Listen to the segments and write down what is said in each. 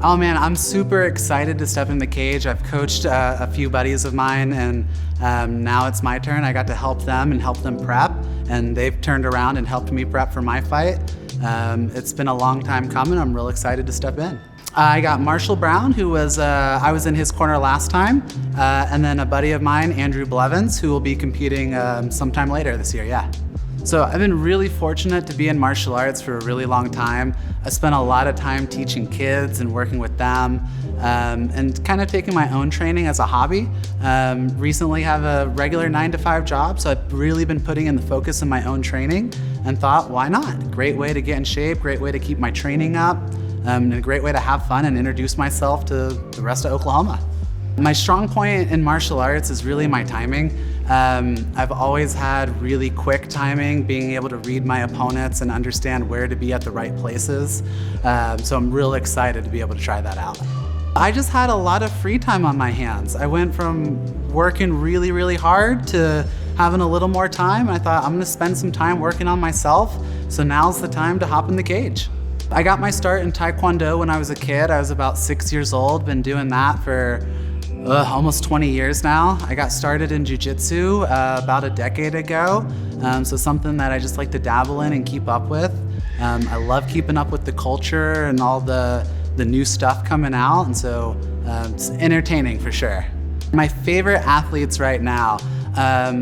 Oh man, I'm super excited to step in the cage. I've coached a few buddies of mine, and now it's my turn. I got to help them and help them prep, and they've turned around and helped me prep for my fight. It's been a long time coming. I'm real excited to step in. I got Marshall Brown, who was, I was in his corner last time, and then a buddy of mine, Andrew Blevins, who will be competing sometime later this year, yeah. So I've been really fortunate to be in martial arts for a really long time. I spent a lot of time teaching kids and working with them, and kind of taking my own training as a hobby. Recently have a regular 9-to-5 job, so I've really been putting in the focus in my own training and thought, why not? Great way to get in shape, great way to keep my training up, and a great way to have fun and introduce myself to the rest of Oklahoma. My strong point in martial arts is really my timing. I've always had really quick timing, being able to read my opponents and understand where to be at the right places. So I'm real excited to be able to try that out. I just had a lot of free time on my hands. I went from working really, really hard to having a little more time. I thought I'm gonna spend some time working on myself, so now's the time to hop in the cage. I got my start in Taekwondo when I was a kid. I was about 6 years old, been doing that for almost 20 years now. I got started in jiu-jitsu about a decade ago, so something that I just like to dabble in and keep up with. I love keeping up with the culture and all the new stuff coming out, and so it's entertaining for sure. My favorite athletes right now,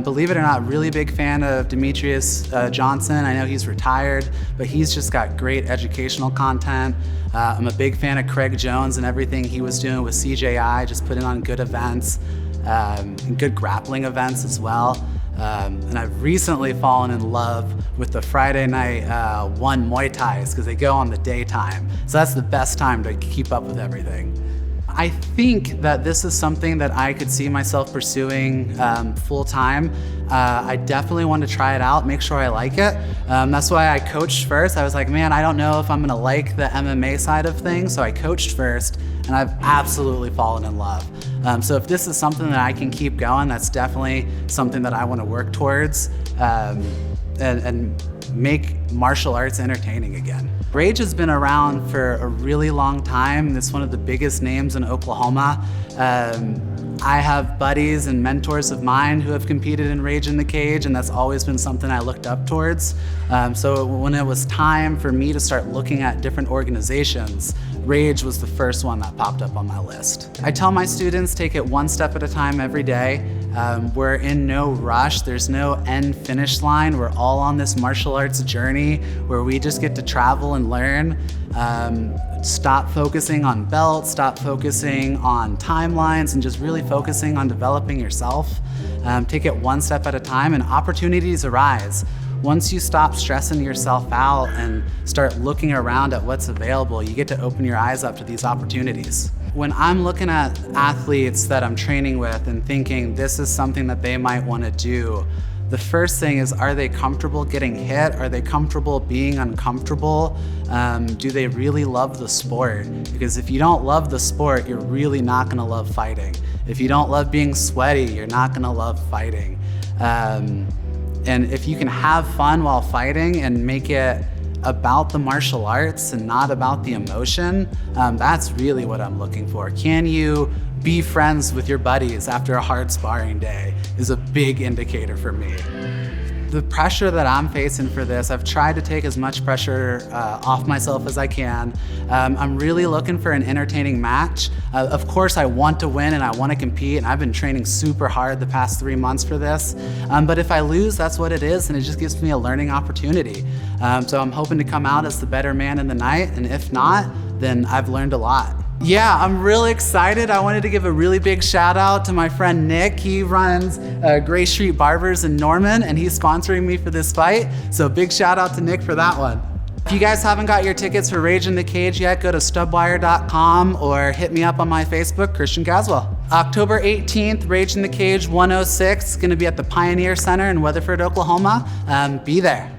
believe it or not, really big fan of Demetrius Johnson. I know he's retired, but he's just got great educational content. I'm a big fan of Craig Jones and everything he was doing with CJI, just putting on good events, and good grappling events as well. And I've recently fallen in love with the Friday night one Muay Thais, because they go on the daytime. So that's the best time to keep up with everything. I think that this is something that I could see myself pursuing full time. I definitely want to try it out, make sure I like it. That's why I coached first. I was like, man, I don't know if I'm gonna like the MMA side of things, so I coached first, and I've absolutely fallen in love. So if this is something that I can keep going, that's definitely something that I want to work towards, and make martial arts entertaining again. Rage has been around for a really long time. It's one of the biggest names in Oklahoma. I have buddies and mentors of mine who have competed in Rage in the Cage, and that's always been something I looked up towards. So when it was time for me to start looking at different organizations, Rage was the first one that popped up on my list. I tell my students, take it one step at a time every day. We're in no rush. There's no end finish line. We're all on this martial arts journey where we just get to travel and learn. Stop focusing on belts, stop focusing on timelines, and just really focusing on developing yourself. Take it one step at a time, and opportunities arise. Once you stop stressing yourself out and start looking around at what's available, you get to open your eyes up to these opportunities. When I'm looking at athletes that I'm training with and thinking this is something that they might want to do, the first thing is, are they comfortable getting hit? Are they comfortable being uncomfortable? Do they really love the sport? Because if you don't love the sport, you're really not gonna love fighting. If you don't love being sweaty, you're not gonna love fighting. And if you can have fun while fighting and make it about the martial arts and not about the emotion, that's really what I'm looking for. Can you be friends with your buddies after a hard sparring day is a big indicator for me. The pressure that I'm facing for this, I've tried to take as much pressure off myself as I can. I'm really looking for an entertaining match. Of course, I want to win and I want to compete, and I've been training super hard the past 3 months for this. But if I lose, that's what it is, and it just gives me a learning opportunity. So I'm hoping to come out as the better man in the night, and if not, then I've learned a lot. Yeah, I'm really excited. I wanted to give a really big shout out to my friend Nick. He runs Gray Street Barbers in Norman, and he's sponsoring me for this fight. So big shout out to Nick for that one. If you guys haven't got your tickets for Rage in the Cage yet, go to stubwire.com or hit me up on my Facebook, Christian Caswell. October 18th, Rage in the Cage 106, gonna be at the Pioneer Center in Weatherford, Oklahoma. Be there.